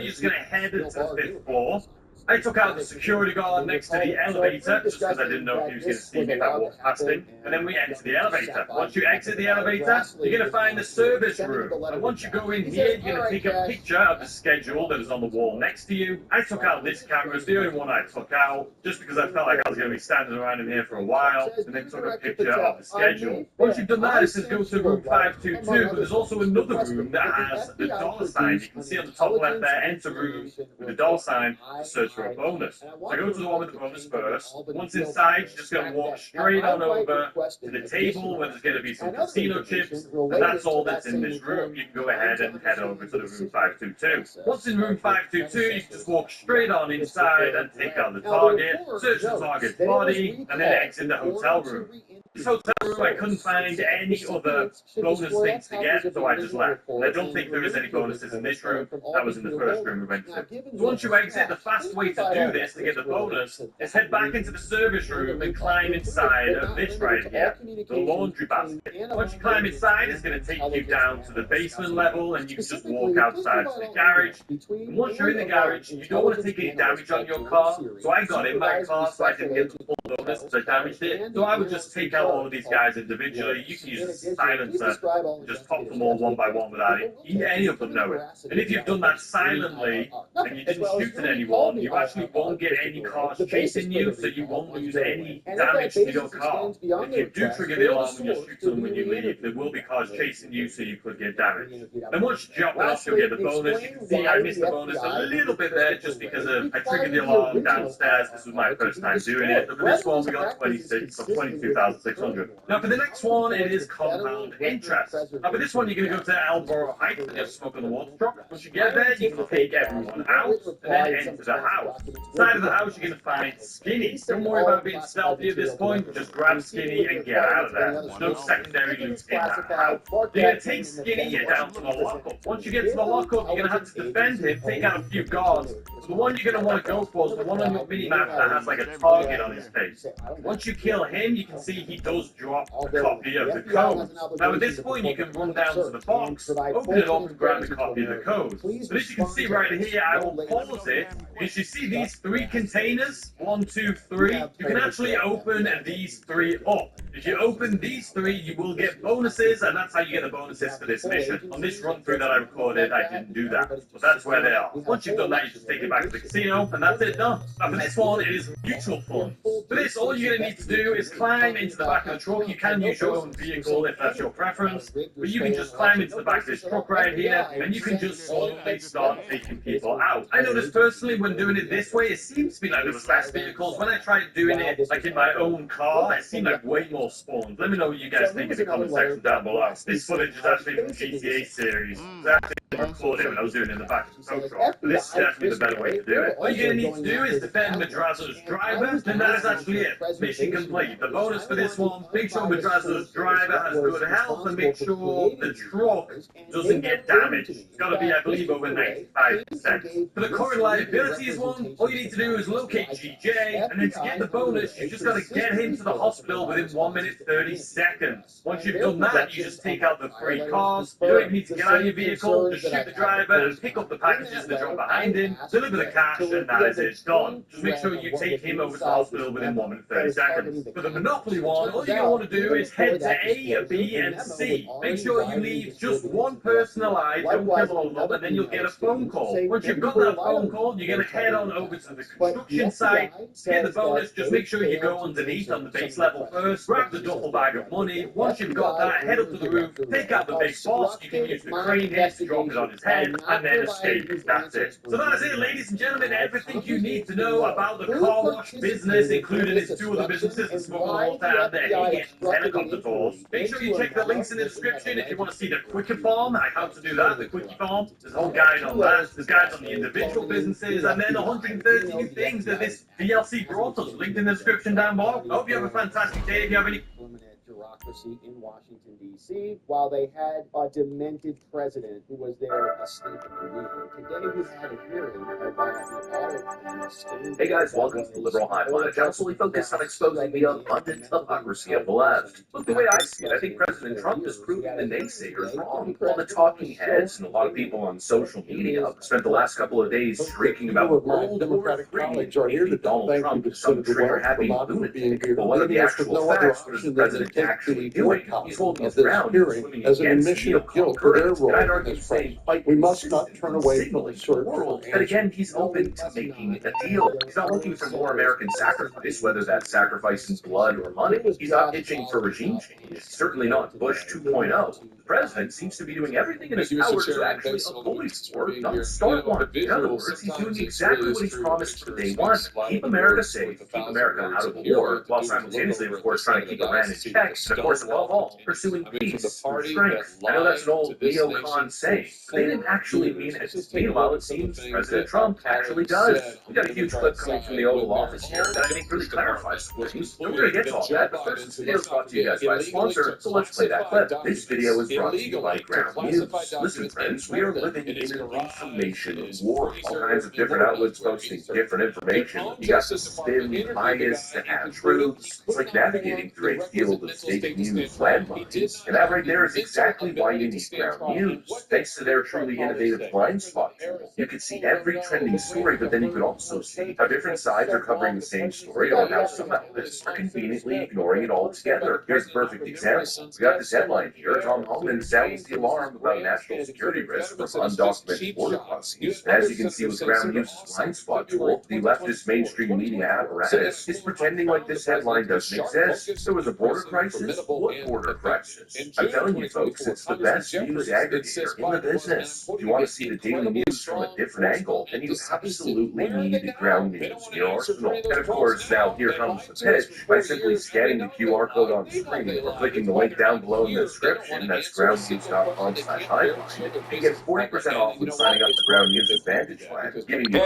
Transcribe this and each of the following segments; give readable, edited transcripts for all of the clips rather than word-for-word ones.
You're just going to head to the 5th floor. I took out the security guard next to the elevator, just because I didn't know if he was going to see me if I walked past him. And then we enter the elevator. Once you exit the elevator, you're going to find the service room. And once you go in here, you're going to take a picture of the schedule that is on the wall next to you. I took out this camera. It's the only one I took out, just because I felt like I was going to be standing around in here for a while, and then took a picture of the schedule. Once you've done that, it says go to room 522, but there's also another room that has the dollar sign. You can see on the top left there, enter room with the dollar sign to search for a bonus. So I go to the one with the bonus first. Once inside, you're just going to walk straight on over to the table where there's going to be some casino chips, and that's all that's in this room. You can go ahead and head over to the room 522. Once in room 522, you can just walk straight on inside and take out the target, search the target's body, and then exit the hotel room. This hotel room, I couldn't find any other bonus things to get, so I just left. And I don't think there is any bonuses in this room. That was in the first room we went to. So once you exit, the fast way to do this to get the bonus is head back into the service room and climb inside of this right here, the laundry basket. Once you climb inside, it's going to take you down to the basement level, and you can just walk outside to the garage. And once you're in the garage, you don't want to take any damage on your car. So I got in my car, so I didn't get the full bonus because I damaged it. So I would just take out all of these guys individually. You can use a silencer and just pop them all one by one without any of them knowing. And if you've done that silently and you didn't shoot at anyone, you actually won't get any cars chasing you, so you won't lose any damage to your car. If you do trigger the alarm and you shoot them when you leave, there will be cars chasing you, so you could get damaged. And once you drop it off, you'll get the bonus. You can see I missed the bonus a little bit there just because I triggered the alarm downstairs. This was my first time doing it. But for this one, we got 26 or 22,600. Now for the next one, it is compound interest. Now for this one, you're going to go to Alborough Heights and just smoke on the water truck. Once you get there, you can take everyone out and then enter the house. Inside of the house, you're going to find Skinny. Don't worry about being stealthy at this point. Just grab Skinny and get out of there. There's no secondary loot in that house. You're going to take Skinny down to the lockup. Once you get to the lockup, you're going to have to defend him, take out a few guards. So the one you're going to want to go for is the one on your mini-map that has like a target on his face. Once you kill him, you can see he does drop a copy of the code. Now at this point, you can run down to the box, open it up and grab the copy of the code. But as you can see right here, I will pause it. As you see these 3 containers, 1, 2, 3, you can actually open these 3 up. If you open these 3, you will get bonuses, and that's how you get the bonuses for this mission. On this run through that I recorded, I didn't do that, but that's where they are. Once you've done that, you just take it back to the casino, and that's it, done. Now for this one, it is mutual funds. For this, all you're going to need to do is climb into the back of the truck. You can use your own vehicle if that's your preference, but you can just climb into the back of this truck right here, and you can just slowly start taking people out. I noticed personally when doing it this way, it seems to be like there was less vehicles. When I tried doing it like in my own car, it seemed like way more spawns. Let me know what you guys think in the comment section down below. This footage is actually from GTA series. It's actually recorded when I was doing it in the back of the tow truck. But this is definitely the better way to do it. All you're going to need to do is defend Madrazo's driver, and that is actually it. Mission complete. The bonus for this one, make sure Madrazo's driver has good health and make sure the truck doesn't get damaged. It's got to be, I believe, over 95%. For the current liabilities one, all you need to do is locate GJ, and then to get the bonus, you just got to get him to the hospital within 1 minute 30 seconds. Once you've done that, you just take out the 3 cars. You don't even need to get out of your vehicle, just shoot the driver and pick up the packages that drop behind him, deliver the cash, and that is it, done. Just make sure you take him over to the hospital within 1 minute 30 seconds. For the Monopoly one, all you're going to want to do is head to A, B, and C. Make sure you leave just one person alive, don't kill all of them, and then you'll get a phone call. Once you've got that phone call, you're going to head on over to the construction site, get the bonus, just make sure you go underneath on the base level first, grab the duffel bag of money. Once you've got that, head up to the roof, take out the big boss, you can use the crane here to drop it on his head, and then escape. That's it. So that's it, ladies and gentlemen, everything you need to know about the car wash business, including its 2 other businesses, the Smoke on Water and the AES helicopter tours. Make sure you check the links in the description if you want to see the Quickie Farm, how to do that, the Quickie Farm. There's a whole guide on that. There's guides on the individual businesses, and then 130 new things that this DLC brought us. Linked in the description down below. I hope you have a fantastic day. If you have any democracy in Washington, D.C., while they had a demented president who was there asleep at the wheel. Today we had a hearing about the audit and scheme. Hey guys, welcome to the Liberal Hive Mind, a channel solely focused on exposing the abundant hypocrisy of the left. Look, the way I see it, I think President Trump is proving the naysayers wrong. All the talking heads and a lot of people on social media spent the last couple of days shrieking about World War III and Donald Trump is some trigger-happy lunatic. But what are the actual facts? What is the president actually doing? He's holding his ground, swimming as an against admission of guilt for their role in this fight. We must not turn away from the search world. And again, he's open to making a deal. He's not looking for more American sacrifice, whether that's sacrifice in blood or money. He's not itching for regime change. Certainly not Bush 2.0. The president seems to be doing everything in his power to actually avoid war, not start one. In other words, he's doing exactly what he's promised from day one. Keep America safe, keep America out of war, while simultaneously, of course, trying to keep Iran in check, and of course, above all, pursuing peace and strength. I know that's an old neocon saying, but they didn't actually mean it. Meanwhile, it seems President Trump actually does. We got a huge clip coming from the Oval Office here that I think really clarifies things. We're going to get to all that, but first, this video is brought to you guys by a sponsor, so let's play that clip. This video is brought to you by Ground News. Listen, friends, we are living in an information war. All kinds of different outlets posting different information. You got the spin, bias, the half-truths. It's like navigating through a field of fake news landmines. And that right there is exactly why you need Ground News. Thanks to their truly innovative blind spot tool, you can see every trending story, but then you can also see how different sides are covering the same story or how some outlets are conveniently ignoring it altogether. Here's a perfect example. We got this headline here. Tom Homan sounds the alarm about national security risk from undocumented border crossings. And as you can see with Ground News' blind spot tool, the leftist mainstream media apparatus is pretending like this headline doesn't exist. There was a border crisis? What border crisis? I'm telling you folks, it's the best news aggregator in the business. If you want to see the daily news from a different angle, then you absolutely need Ground News in your arsenal. And of course, now here comes the pitch. By simply scanning the QR code on screen or clicking the link down below in the description, that's groundnews.com/highline, you get 40% off when signing up for Ground News Advantage plan, giving you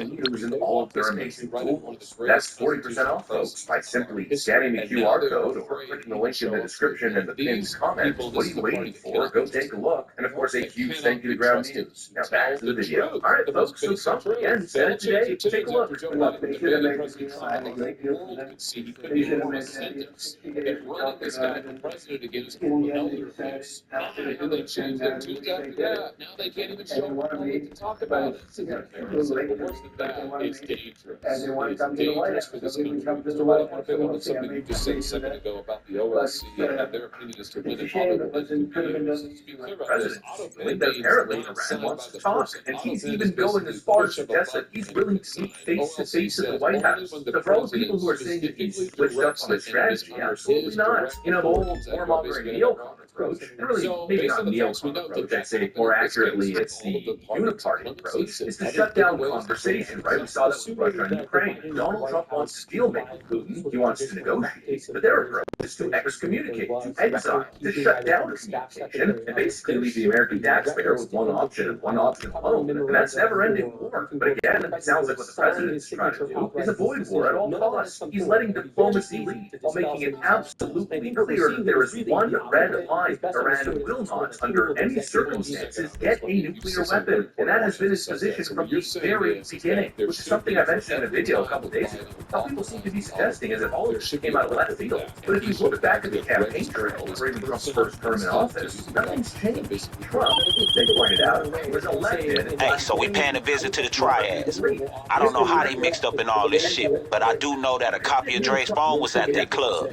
news and all of their amazing tools. That's 40% off, folks, by simply scanning the QR code or clicking the link in the description and the pinned comment. What are you waiting for? Go take a look. And of course, a huge thank you to Ground News. Now back to the video. All right, folks, so Trump again said it today. Take a look. And they changed their tune. Yeah, now they can't even show what to talk about. It's dangerous. It's dangerous for this country. Mr. White, I want to pick up on something you just said a second ago about the OLC and their opinion as to when an audit was to be clear about this. Apparently, Iran wants to talk, and he's even going as far as to suggest that he's willing to meet face-to-face at the White House. So for all the people who are saying that he's switched up on his strategy, absolutely not. You know, the old warmongering neocon approach, and really maybe not neocon approach, I'd say more accurately it's the uniparty approach, is to shut down conversation, right? We saw that with Russia and Ukraine. Donald Trump wants to deal-make with Putin, he wants to negotiate, but their approach is to excommunicate, to exile, to shut down communication, and basically leave the American taxpayer with one option and one option alone, and that's never-ending war. But again, it sounds like what the president is trying to do is avoid war at all costs. He's letting diplomacy lead while making it absolutely clear that there is one red line. Iran will not, under any circumstances, get a nuclear weapon, and that has been his position from the very beginning, which is something I mentioned in a video a couple days ago. How people seem to be suggesting is that all of this came out of left field. But if you look back at the campaign trail during Trump's first term in office, nothing's changed. Trump, they pointed out, was elected. Hey, so we paying a visit to the triads. I don't know how they mixed up in all this shit, but I do know that a copy of Dre's phone was at their club.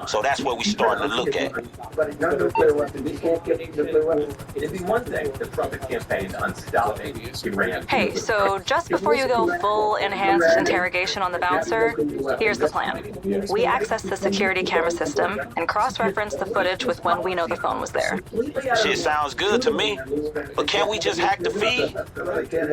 So that's what we starting to look at. But no nuclear weapon, we can't get a nuclear weapon. It'd be one thing if Trump had campaigned on stopping Iran. Hey, so just before you go full enhanced interrogation on the bouncer, here's the plan. We access the security camera system and cross-reference the footage with when we know the phone was there. Shit sounds good to me, but can't we just hack the feed?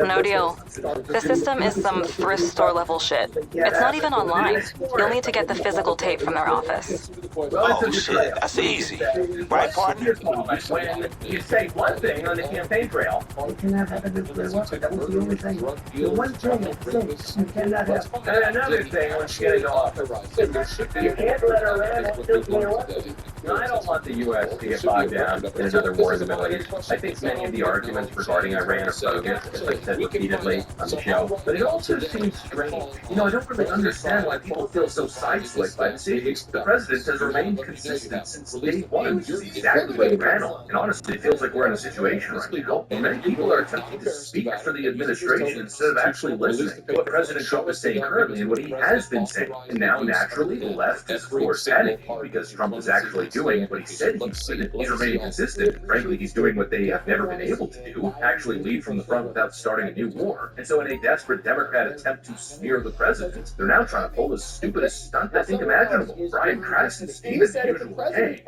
No deal. The system is some thrift store level shit. It's not even online. You'll need to get the physical tape from their office. Oh shit, that's easy. Right, partner? When you say one thing on the campaign trail, you cannot have a nuclear weapon. That was the only thing. The one thing it says you cannot have. And another thing, once you get it off, you can't let Iran I don't want the U.S. to get bogged down in another war in the Middle East. I think many of the arguments regarding Iran are bogus, as I said repeatedly on the show. But it also seems strange. I don't really understand why people feel so sideswiped by this issue. The president has remained consistent since day one, which is exactly what he ran on. And honestly, it feels like we're in a situation right now. Many people are attempting to speak for the administration instead of actually listening to what President Trump is saying currently and what he has been saying. And now, naturally, the left is, of course, panicking because Trump is actually doing what he said he would. He's remaining consistent. Frankly, he's doing what they have never been able to do, actually lead from the front without starting a new war. And so in a desperate Democrat attempt to smear the president, they're now trying to pull the stupidest stunt I think imaginable. Bryan Krasinski, as usual,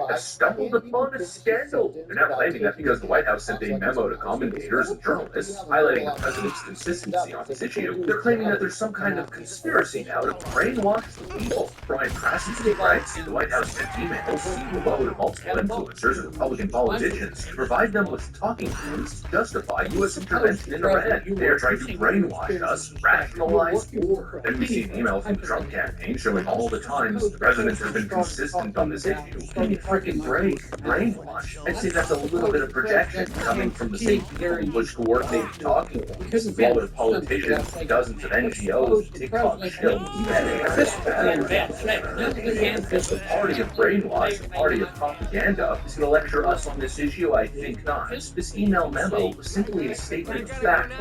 has stumbled upon a scandal. They're now claiming that because the White House sent a memo to commentators and journalists highlighting the president's consistency on this issue, they're claiming that there's some kind of conspiracy now to brainwash the people. Bryan Krasinski writes, the White House sent emails seeking to multiple influencers and Republican politicians to provide them with talking points to justify U.S. intervention in Iran. They are trying to brainwash us, rationalize war. Then we see an email from the Trump campaign showing all the times the president has been consistent on this issue. Give me a freaking break. Brainwash. I'd say that's a little bit of projection coming from the same people which coordinated talking points, all their politicians, dozens of NGOs, TikTok shills. The party of brainwash, the party of propaganda, is going to lecture us on this issue? I think not. This email memo was simply a statement of fact.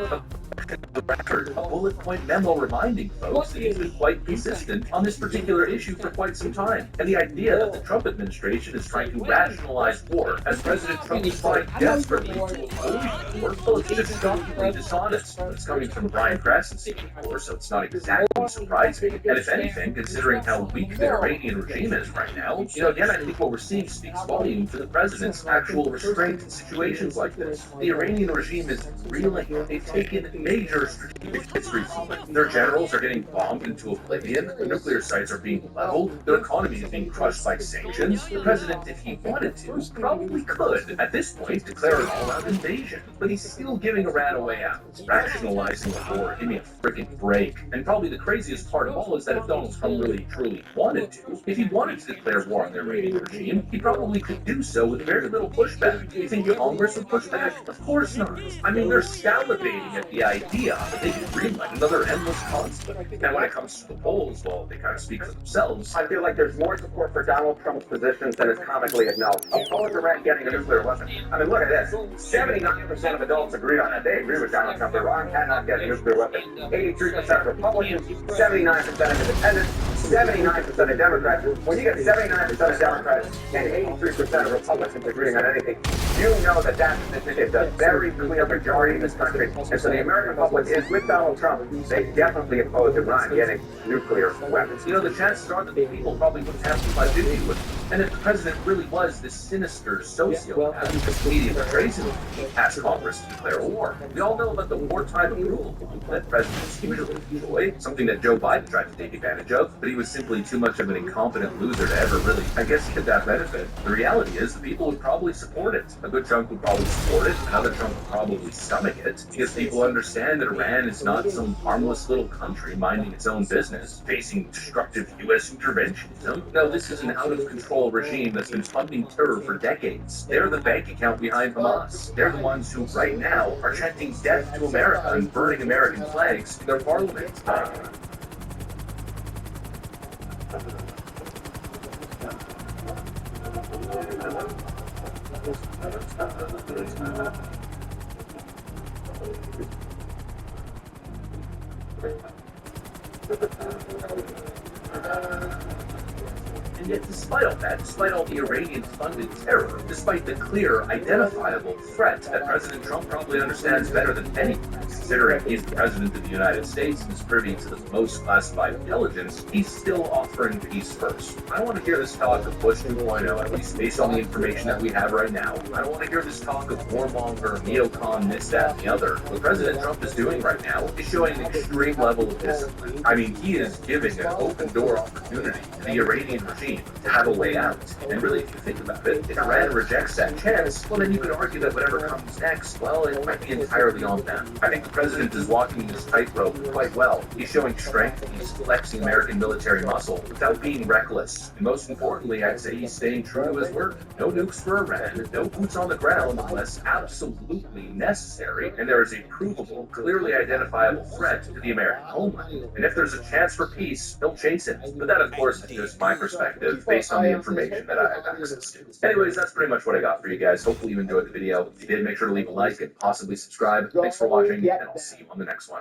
The record, a bullet point memo reminding folks that he's been quite consistent on this particular issue for quite some time. And the idea that the Trump administration is trying to rationalize war as President Trump is trying desperately to oppose war, well, it's just shockingly dishonest. It's coming from Bryan Krasinski, of course, so it's not exactly surprising. And if anything, considering how weak the Iranian regime is right now, again, I think what we're seeing speaks volume to the president's actual restraint in situations like this. The Iranian regime is reeling. They've taken major strategic hits recently. Their generals are getting bombed into oblivion. Their nuclear sites are being leveled. Their economy is being crushed by sanctions. The president, if he wanted to, probably could, at this point, declare an all-out invasion. But he's still giving Iran a way out. Rationalizing the war. Give me a freaking break. And probably the craziest part of all is that if Donald Trump really, truly wanted to, if he wanted to declare war on the Iranian regime, he probably could do so with very little pushback. Do you think Congress would push back? Of course not. I mean, they're salivating at the idea that they could greenlight another endless conflict. And when it comes to the polls, well, they kind of speak for themselves. I feel like there's more support for Donald Trump's positions than is comically acknowledged. Oppose Iran getting a nuclear weapon. I mean, look at this. 79% of adults agree on that. They agree with Donald Trump. Iran cannot get a nuclear weapon. 83% of Republicans, 79% of independents, 79% of Democrats. When you get 79% of Democrats and 83% of Republicans agreeing on anything, you know that is a very clear majority in this country. And so the American public is with Donald Trump. They definitely oppose Iran getting nuclear weapons. The chances are that the people probably wouldn't have to much issue with it. And if the president really was this sinister sociopath whose media portrays him, he asked Congress to declare war. We all know about the wartime approval that presidents usually enjoy, something that Joe Biden tried to take advantage of, but he was simply too much of an incompetent loser to ever really, get that benefit. The reality is the people would probably support it. A good chunk would probably support it, another chunk would probably stomach it, because people understand that Iran is not some harmless little country minding its own business, facing destructive U.S. interventionism. No, this is an out-of-control regime that's been funding terror for decades. They're the bank account behind Hamas. They're the ones who, right now, are chanting death to America and burning American flags in their parliament. And yet, despite all that, despite all the Iranian-funded terror, despite the clear, identifiable threat that President Trump probably understands better than anyone, considering he's the President of the United States and is privy to the most classified intelligence, he's still offering peace first. I don't want to hear this talk of Bush 2.0, at least based on the information that we have right now. I don't want to hear this talk of warmonger, neocon, this, that, and the other. What President Trump is doing right now is showing an extreme level of discipline. I mean, he is giving an open-door opportunity to the Iranian regime to have a way out. And really, if you think about it, if Iran rejects that chance, well, then you could argue that whatever comes next, well, it might be entirely on them. I think the president is walking this tightrope quite well. He's showing strength, he's flexing American military muscle without being reckless. And most importantly, I'd say he's staying true to his word. No nukes for Iran, no boots on the ground unless absolutely necessary, and there is a provable, clearly identifiable threat to the American homeland. And if there's a chance for peace, he'll chase it. But that, of course, is just my perspective based on the information that I have access to. Anyways, that's pretty much what I got for you guys. Hopefully you enjoyed the video. If you did, make sure to leave a like and possibly subscribe. Thanks for watching, and I'll see you on the next one.